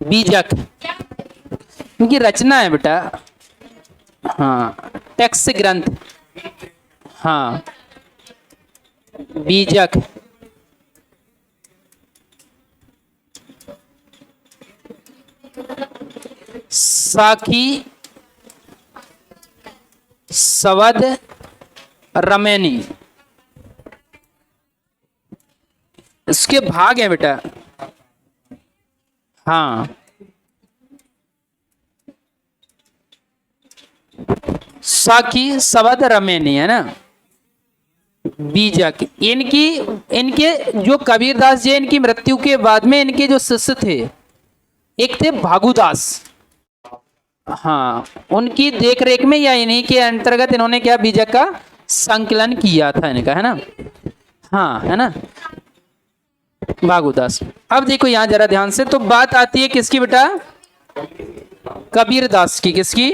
बीजक, इनकी रचना है बेटा। हाँ, टेक्स्ट ग्रंथ। हाँ, बीजक। साखी सवद रमैनी, इसके भाग है बेटा। हाँ, साखी सवद रमैनी है ना, बीजक। इनके जो कबीरदास जी, इनकी मृत्यु के बाद में इनके जो शिष्य थे, एक थे भागुदास। हाँ, उनकी देखरेख में या इन्हीं के अंतर्गत इन्होंने क्या बीजक का संकलन किया था इनका, है ना। हाँ, है ना, भागुदास। अब देखो यहां जरा ध्यान से, तो बात आती है किसकी बेटा, कबीरदास की। किसकी,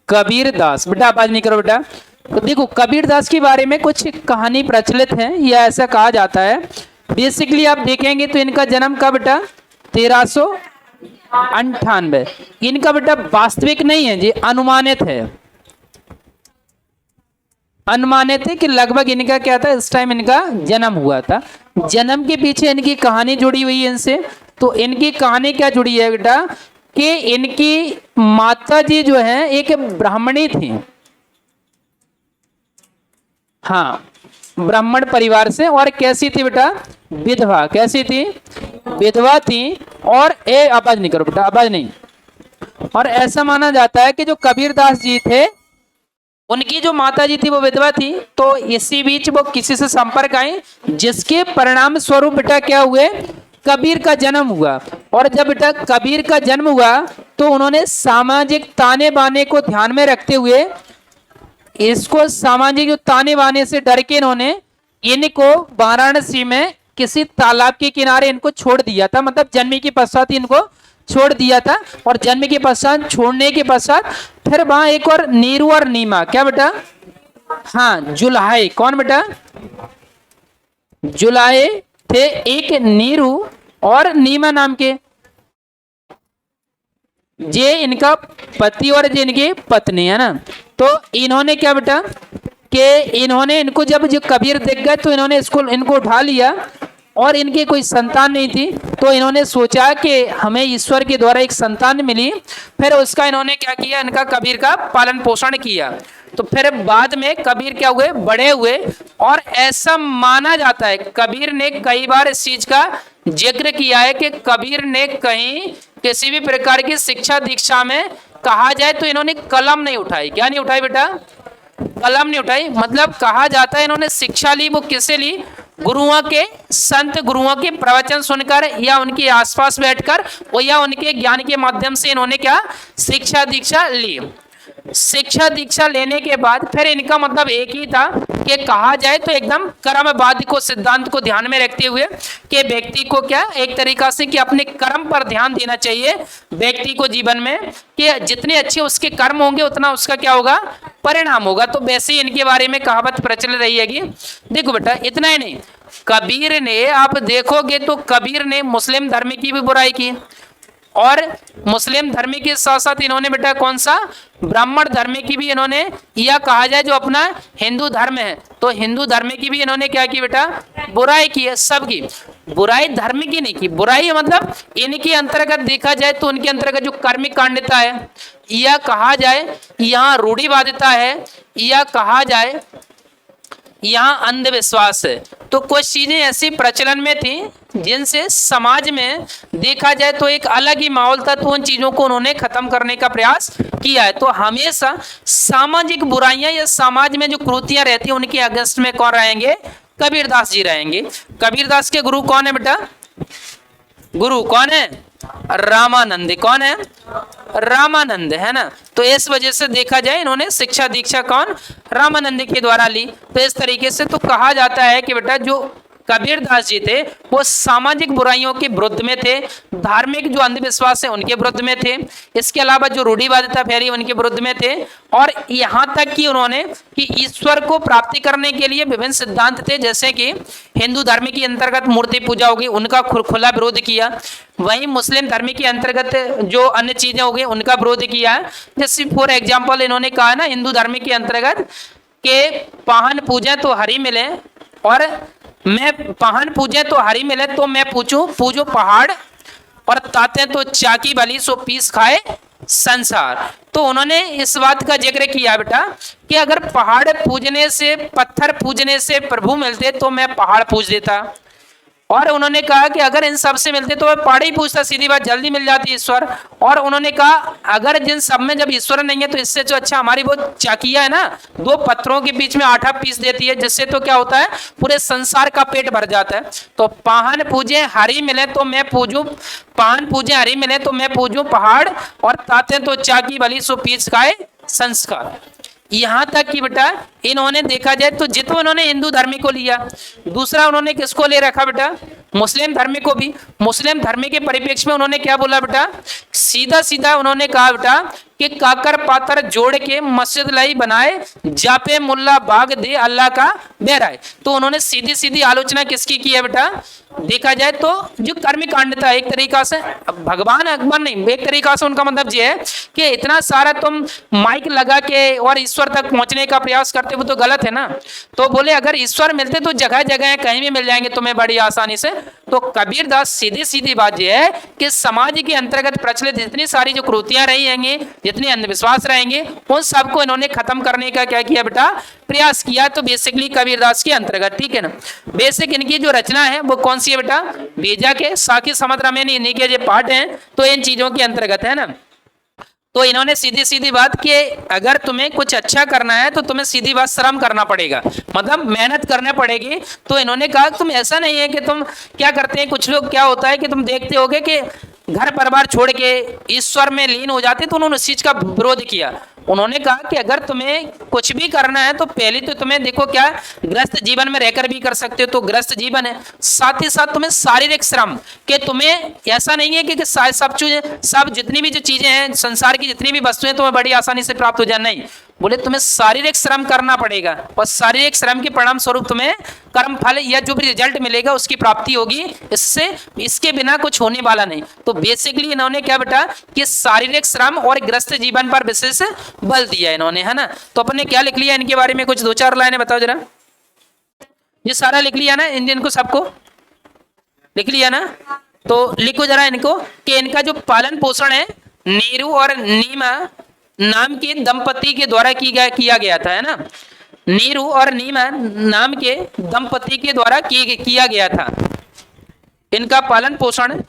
कबीरदास। बेटा आवाज नहीं करो बेटा। तो देखो कबीरदास के बारे में कुछ कहानी प्रचलित है, या ऐसा कहा जाता है। बेसिकली आप देखेंगे तो इनका जन्म कब बेटा, 1398। इनका बेटा वास्तविक नहीं है जी, अनुमानित है। अनुमानित है कि लगभग इनका क्या था, इस टाइम इनका जन्म हुआ था। जन्म के पीछे इनकी कहानी जुड़ी हुई है इनसे। तो इनकी कहानी क्या जुड़ी है बेटा, कि इनकी माता जी जो है एक ब्राह्मणी थी। हाँ, ब्राह्मण परिवार से। और कैसी थी बेटा, विधवा। कैसी थी, विधवा थी। और आवाज नहीं करो बेटा, आवाज नहीं। और ऐसा माना जाता है कि जो कबीरदास जी थे, उनकी जो माता जी थी वो विधवा थी। तो इसी बीच वो किसी से संपर्क आए, जिसके परिणाम स्वरूप बेटा क्या हुए, कबीर का जन्म हुआ। और जब बेटा कबीर का जन्म हुआ तो उन्होंने सामाजिक ताने बाने को ध्यान में रखते हुए, इसको सामाजिक जो ताने बाने से डर के इन्होंने इनको वाराणसी में किसी तालाब के किनारे इनको छोड़ दिया था। मतलब जन्म के पश्चात इनको छोड़ दिया था। और जन्म के पश्चात छोड़ने के पश्चात फिर वहां एक और नीरू और नीमा, क्या बेटा, हाँ, जुलाहे। कौन बेटा, जुलाहे थे, एक नीरू और नीमा नाम के। जे इनका पति और जे इनकी पत्नी, है ना। तो इन्होंने क्या बेटा, कि इन्होंने इनको जब जो कबीर देख गए तो इन्होंने इनको उठा लिया। और इनकी कोई संतान नहीं थी, तो इन्होंने सोचा कि हमें ईश्वर के द्वारा एक संतान मिली। फिर उसका इन्होंने क्या किया, इनका कबीर का पालन पोषण किया। तो फिर बाद में कबीर क्या हुए, बड़े हुए। और ऐसा माना जाता है, कबीर ने कई बार इस चीज का जिक्र किया है कि कबीर ने कहीं किसी भी प्रकार की शिक्षा दीक्षा में कहा जाए तो इन्होंने कलम नहीं उठाई। क्या नहीं उठाई बेटा, कलम नहीं उठाई। मतलब कहा जाता है इन्होंने शिक्षा ली, वो किससे ली, गुरुओं के, संत गुरुओं के प्रवचन सुनकर, या उनके आसपास बैठकर, या उनके ज्ञान के माध्यम से इन्होंने क्या शिक्षा दीक्षा ली। शिक्षा दीक्षा लेने के बाद फिर इनका मतलब एक ही था कि कहा जाए तो एकदम कर्मवाद को, सिद्धांत को ध्यान में रखते हुए कि व्यक्ति को क्या एक तरीका से कि अपने कर्म पर ध्यान देना चाहिए व्यक्ति को जीवन में, कि जितने अच्छे उसके कर्म होंगे उतना उसका क्या होगा, परिणाम होगा। तो वैसे ही इनके बारे में कहावत प्रचलित रही है। देखो बेटा, इतना ही नहीं, कबीर ने, आप देखोगे तो कबीर ने मुस्लिम धर्म की भी बुराई की। और मुस्लिम धर्म के साथ साथ इन्होंने बेटा कौन सा, ब्राह्मण धर्म की भी इन्होंने, या कहा जाए जो अपना हिंदू धर्म है तो हिंदू धर्म की भी इन्होंने क्या की बेटा, बुराई की है। सबकी बुराई, धर्म की नहीं की बुराई, मतलब इनके अंतर्गत देखा जाए तो उनके अंतर्गत जो कर्मिक कांडता है, या कहा जाए यहाँ रूढ़िवादिता है, या कहा जाए यहाँ अंधविश्वास है। तो कुछ चीजें ऐसी प्रचलन में थी जिनसे समाज में देखा जाए तो एक अलग ही माहौल था। तो उन चीजों को उन्होंने खत्म करने का प्रयास किया है। तो हमेशा सामाजिक बुराइयां या समाज में जो कुरीतियां रहती हैं उनके अगेंस्ट में कौन रहेंगे, कबीरदास जी रहेंगे। कबीरदास के गुरु कौन है बेटा, गुरु कौन है, रामानंद। कौन है, रामानंद, है ना। तो इस वजह से देखा जाए इन्होंने शिक्षा दीक्षा कौन, रामानंद के द्वारा ली। तो इस तरीके से तो कहा जाता है कि बेटा जो कबीर दास जी थे वो सामाजिक बुराइयों के विरुद्ध में थे, धार्मिक जो अंधविश्वास है उनके विरुद्ध में थे, इसके अलावा जो रूढ़िवादिता फैली उनके विरुद्ध में थे। और यहाँ तक कि उन्होंने कि ईश्वर को प्राप्ति करने के लिए विभिन्न सिद्धांत थे, जैसे कि हिंदू धर्म के अंतर्गत मूर्ति पूजा होगी उनका खुला विरोध किया, वहीं मुस्लिम धर्म के अंतर्गत जो अन्य चीजें हो गई उनका विरोध किया। जैसे फॉर एग्जाम्पल इन्होंने कहा ना, हिंदू धर्म के अंतर्गत के पाहन पूजे तो हरि मिले, और मैं पाहन पूजे तो हरि मिले तो मैं पूजो पहाड़, और ताते तो चाकी बली सो पीस खाए संसार। तो उन्होंने इस बात का जिक्र किया बेटा कि अगर पहाड़ पूजने से, पत्थर पूजने से प्रभु मिलते तो मैं पहाड़ पूज देता, और उन्होंने कहा कि अगर इन सब से मिलते तो मैं पहाड़ ही पूछता, सीधी बात, जल्दी मिल जाती ईश्वर। और उन्होंने कहा अगर जिन सब में जब ईश्वर नहीं है तो इससे जो अच्छा हमारी वो चाकिया है ना, दो पत्थरों के बीच में आटा पीस देती है, जिससे तो क्या होता है पूरे संसार का पेट भर जाता है। तो पाहन पूजे हरि मिले तो मैं पूजू, पाहन पूजे हरि मिले तो मैं पूजू पहाड़, और ताते तो चाकी भली सो पीस खाए संस्कार। यहाँ तक कि बेटा इन्होंने देखा जाए तो जितना उन्होंने हिंदू धर्म को लिया, दूसरा उन्होंने किसको ले रखा बेटा, मुस्लिम धर्म को भी। मुस्लिम धर्म के परिप्रेक्ष्य में उन्होंने क्या बोला बेटा, सीधा सीधा उन्होंने कहा बेटा कि काकर पातर जोड़ के मस्जिद लाई बनाए, जापे मुल्ला बाग दे अल्लाह का बहराए। तो उन्होंने सीधी सीधी आलोचना किसकी की है बेटा, देखा जाए तो जो कर्म कांड था, एक तरीका से भगवान अकबर नहीं, एक तरीका से उनका मतलब ये है कि इतना सारा तुम माइक लगा के और ईश्वर तक पहुंचने का प्रयास करते हो तो गलत है ना। तो बोले अगर ईश्वर मिलते तो जगह जगह कहीं भी मिल जाएंगे तुम्हें बड़ी आसानी से। तो कबीर दास सीधी सीधी बात यह है कि समाज के अंतर्गत प्रचलित जितनी सारी जो कुरीतियां रही होंगी, जितने अंधविश्वास रहेंगे, उन सबको इन्होंने खत्म करने का क्या किया बेटा, प्रयास किया। तो बेसिकली कबीर दास के अंतर्गत, ठीक है ना। बेसिक इनकी जो रचना है वो कौन सी है बेटा, बेजा के साखी समुद्र में इन्हीं के जो पाठ हैं तो इन चीजों के अंतर्गत है ना। तो इन्होंने सीधी सीधी बात कि अगर तुम्हें कुछ अच्छा करना है तो तुम्हें सीधी बात श्रम करना पड़ेगा, मतलब मेहनत करना पड़ेगी। तो इन्होंने कहा तुम ऐसा नहीं है कि तुम क्या करते हैं, कुछ लोग क्या होता है कि तुम देखते होगे कि घर परिवार छोड़ के ईश्वर में लीन हो जाते, तो उन्होंने उस चीज का विरोध किया। उन्होंने कहा कि अगर तुम्हें कुछ भी करना है तो पहले तो तुम्हें देखो क्या ग्रस्त जीवन में रहकर भी कर सकते हो, तो ग्रस्त जीवन है, साथ ही साथ तुम्हें शारीरिक श्रम कि तुम्हें ऐसा नहीं है कि सब जितनी भी जो चीजें हैं संसार की जितनी भी वस्तुएं तुम्हें बड़ी आसानी से प्राप्त हो जाए, नहीं, बोले तुम्हें शारीरिक श्रम करना पड़ेगा, और शारीरिक श्रम के परिणाम स्वरूप तुम्हें कर्म फल या जो भी रिजल्ट मिलेगा उसकी प्राप्ति होगी, इससे इसके बिना कुछ होने वाला नहीं। तो बेसिकली इन्होंने क्या बेटा कि शारीरिक श्रम और ग्रस्त जीवन पर विशेष बल दिया इन्होंने, है ना। तो अपने क्या लिख लिया इनके बारे में, कुछ दो चार लाइनें बताओ जरा। ये सारा लिख लिया ना, इंडियन को सबको लिख लिया ना, तो लिखो जरा इनको कि इनका जो पालन पोषण है नीरू और नीमा नाम के दंपति के द्वारा किया गया था, है ना। नीरू और नीमा नाम के दंपति के द्वारा किया गया था इनका पालन पोषण।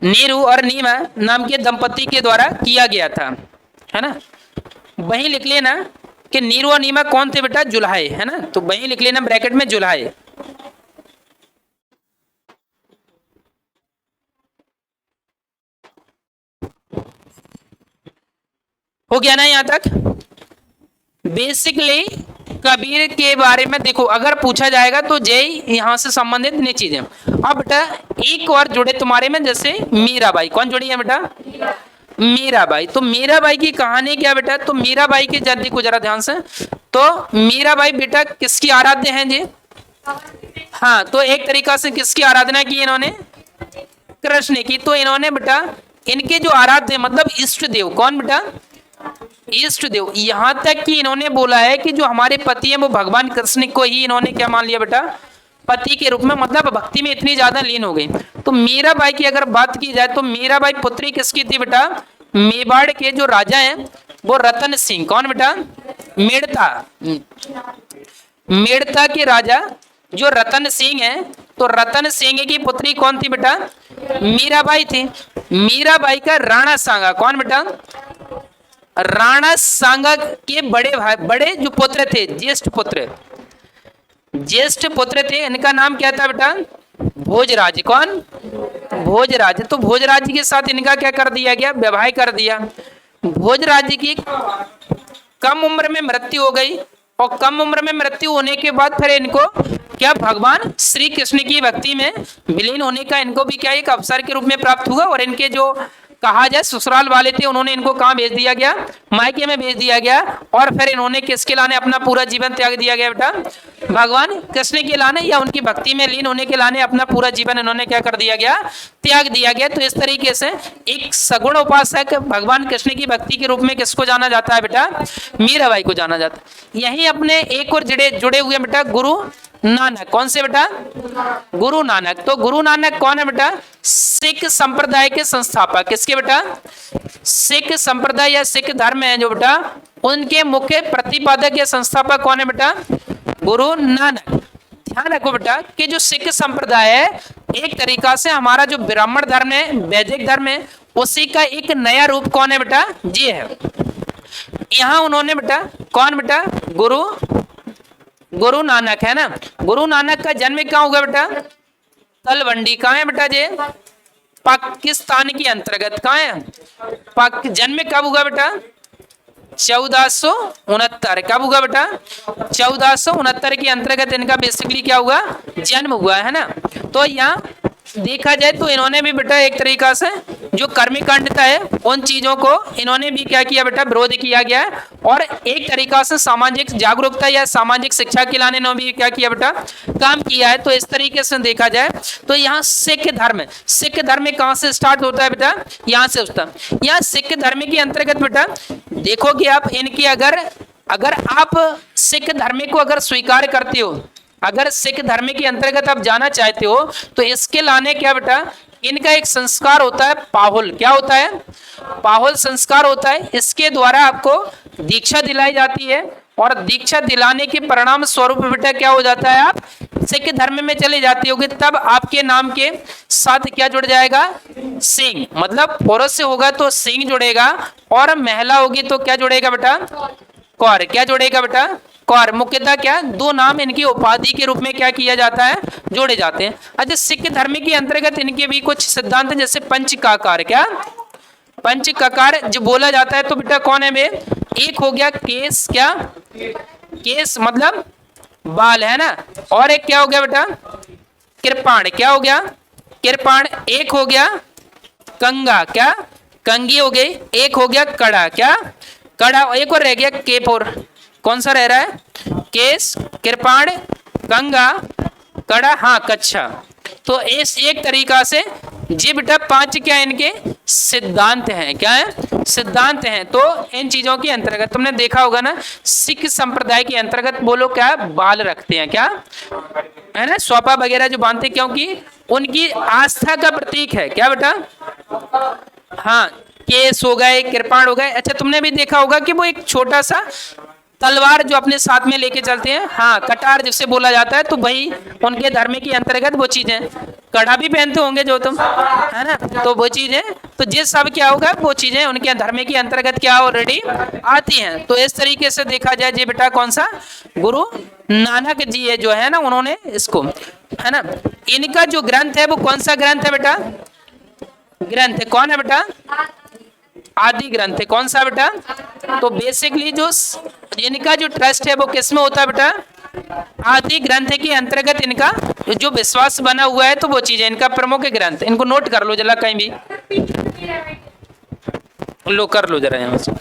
नीरू और नीमा नाम के दंपति के द्वारा किया गया था, है ना। वहीं लिख लेना कि नीरू और नीमा कौन थे बेटा, जुल्हाए, है ना। तो वहीं लिख लेना ब्रैकेट में जुल्हाए। हो गया ना यहां तक। बेसिकली कबीर के बारे में देखो अगर पूछा जाएगा तो जय यहां से संबंधित नहीं चीजें। अब बेटा एक और जुड़े तुम्हारे में, जैसे मीराबाई, कौन जुड़ी है बेटा, मीराबाई। तो मीराबाई की कहानी क्या बेटा, तो मीराबाई की जल्दी को जरा ध्यान से, तो मीराबाई बेटा किसकी आराध्य हैं जी, हाँ, तो एक तरीका से किसकी आराधना की इन्होंने, कृष्ण की। तो इन्होंने बेटा इनके जो आराध्य मतलब इष्ट देव, कौन बेटा, इष्ट देव। यहां तक कि इन्होंने बोला है कि जो हमारे पति हैं वो भगवान कृष्ण को ही इन्होंने क्या मान लिया बेटा, पति के रूप में, मतलब भक्ति में इतनी ज्यादा लीन हो गई। तो मीराबाई की अगर बात की जाए तो मीराबाई पुत्री किसकी थी बेटा, मेवाड़ के जो राजा हैं वो रतन सिंह, कौन बेटा, मेड़ता, मेड़ता के राजा जो रतन सिंह है, तो रतन सिंह की पुत्री कौन थी बेटा, मीराबाई थी। मीराबाई का राणा सांगा, कौन बेटा, राणा सांगा के बड़े भाई, बड़े जो पुत्र थे, ज्येष्ठ पुत्र थे, इनका नाम क्या था बेटा, भोजराज, कौन, भोजराज। तो भोजराज के साथ इनका क्या कर दिया गया, विवाह कर दिया। भोजराज की कम उम्र में मृत्यु हो गई, और कम उम्र में मृत्यु होने के बाद फिर इनको क्या भगवान श्री कृष्ण की भक्ति में विलीन होने का इनको भी क्या एक अवसर के रूप में प्राप्त हुआ। और इनके जो कहा जाए ससुराल वाले थे, उन्होंने इनको कहाँ भेज दिया गया, मायके में भेज दिया गया। और फिर इन्होंने किसके लाने अपना पूरा जीवन त्याग दिया गया बेटा, भगवान कृष्ण के लाने या उनकी भक्ति में लीन होने के लाने अपना पूरा जीवन इन्होंने क्या कर दिया गया, त्याग दिया गया। तो इस तरीके से एक सगुण उपासक भगवान कृष्ण की भक्ति के रूप में किसको जाना जाता है बेटा, मीराबाई को जाना जाता है। यही अपने एक और जुड़े हुए बेटा गुरु नानक। कौन से बेटा, गुरु नानक। तो गुरु नानक कौन है बेटा, सिख संप्रदाय के संस्थापक। किसके बेटा, सिख संप्रदाय या सिख धर्म है जो बेटा, उनके मुख्य प्रतिपादक या संस्थापक कौन है बेटा, गुरु नानक। ध्यान रखो बेटा कि जो सिख संप्रदाय है एक तरीका से हमारा जो ब्राह्मण धर्म है, वैदिक धर्म है, उसी का एक नया रूप कौन है बेटा, ये है। यहाँ उन्होंने बेटा कौन बेटा, गुरु नानक है ना। गुरु नानक का जन्म कहाँ हुआ बेटा, तलवंडी। कहाँ है बेटा ये, पाकिस्तान के अंतर्गत। कहाँ है, जन्म कब हुआ बेटा, 1469। कब हुआ बेटा, 1469 के अंतर्गत इनका बेसिकली क्या हुआ, जन्म हुआ है ना। तो यहाँ देखा जाए तो इन्होंने भी बेटा एक तरीका से जो कर्मकांडता है उन चीजों को इन्होंने भी क्या किया बेटा, विरोध किया गया है। और एक तरीका से सामाजिक जागरूकता या सामाजिक शिक्षा के लाने ने भी क्या किया बेटा, काम किया है। तो इस तरीके से देखा जाए तो यहाँ सिख धर्म कहाँ से स्टार्ट होता है बेटा, यहाँ से होता है। यहाँ सिख धर्म के अंतर्गत बेटा देखोगे आप इनकी अगर आप सिख धर्म को अगर स्वीकार करते हो, अगर सिख धर्म के अंतर्गत आप जाना चाहते हो, तो इसके लाने क्या बेटा, इनका एक संस्कार होता है पाहुल। क्या होता है, पाहुल संस्कार होता है। इसके द्वारा आपको दीक्षा दिलाई जाती है, और दीक्षा दिलाने के परिणाम स्वरूप बेटा क्या हो जाता है, आप सिख धर्म में चले जाते होगे। तब आपके नाम के साथ क्या जुड़ जाएगा, सिंह। मतलब पुरुष से होगा तो सिंह जुड़ेगा, और महिला होगी तो क्या जुड़ेगा बेटा, कौर। क्या जुड़ेगा बेटा, कौर। मुख्यतः क्या, दो नाम इनकी उपाधि के रूप में क्या किया जाता है, जोड़े जाते हैं। अच्छा, सिख धर्म के अंतर्गत इनके भी कुछ सिद्धांत जैसे पंचकाकार। क्या, पंचकाकार जो बोला जाता है तो बेटा कौन है बे, एक हो गया केस। क्या, केस मतलब बाल है ना। और एक क्या हो गया बेटा, कृपाण। क्या हो गया, कृपाण। एक हो गया कंगा। क्या, कंगी हो गई। एक हो गया कड़ा। क्या, कड़ा। एक और रह गया केपोर। कौन सा रह रहा है, केस, कृपाण, कंगा, कड़ा, हाँ कच्छा। तो इस एक तरीका से जी बेटा 5 क्या इनके सिद्धांत हैं। क्या है, सिद्धांत हैं। तो इन चीजों के अंतर्गत तुमने देखा होगा ना, सिख संप्रदाय के अंतर्गत वो लोग क्या बाल रखते हैं, क्या है ना, स्वापा वगैरह जो बांधते, क्योंकि उनकी आस्था का प्रतीक है। क्या बेटा, हाँ, केस हो गए, कृपाण हो गए। अच्छा, तुमने भी देखा होगा कि वो एक छोटा सा तलवार जो अपने साथ में लेके चलते हैं, हाँ कटार जिसे बोला जाता है, तो वही उनके धर्म के अंतर्गत वो चीजें। कड़ा भी पहनते होंगे जो तुम, है ना, तो वो चीजें, तो ये सब क्या होगा, वो चीजें उनके धर्म के अंतर्गत क्या ऑलरेडी आती हैं। तो इस तरीके से देखा जाए जी बेटा कौन सा, गुरु नानक जी है जो है ना, उन्होंने इसको, है ना, इनका जो ग्रंथ है वो कौन सा ग्रंथ है बेटा, ग्रंथ है कौन है बेटा, आदि ग्रंथ है। कौन सा बेटा, तो बेसिकली जो इनका जो ट्रस्ट है वो किसमें होता है बेटा, आदि ग्रंथ के अंतर्गत इनका जो विश्वास बना हुआ है, तो वो चीज है इनका प्रमुख ग्रंथ। इनको नोट कर लो जरा, कहीं भी लो कर लो जरा यहाँ से।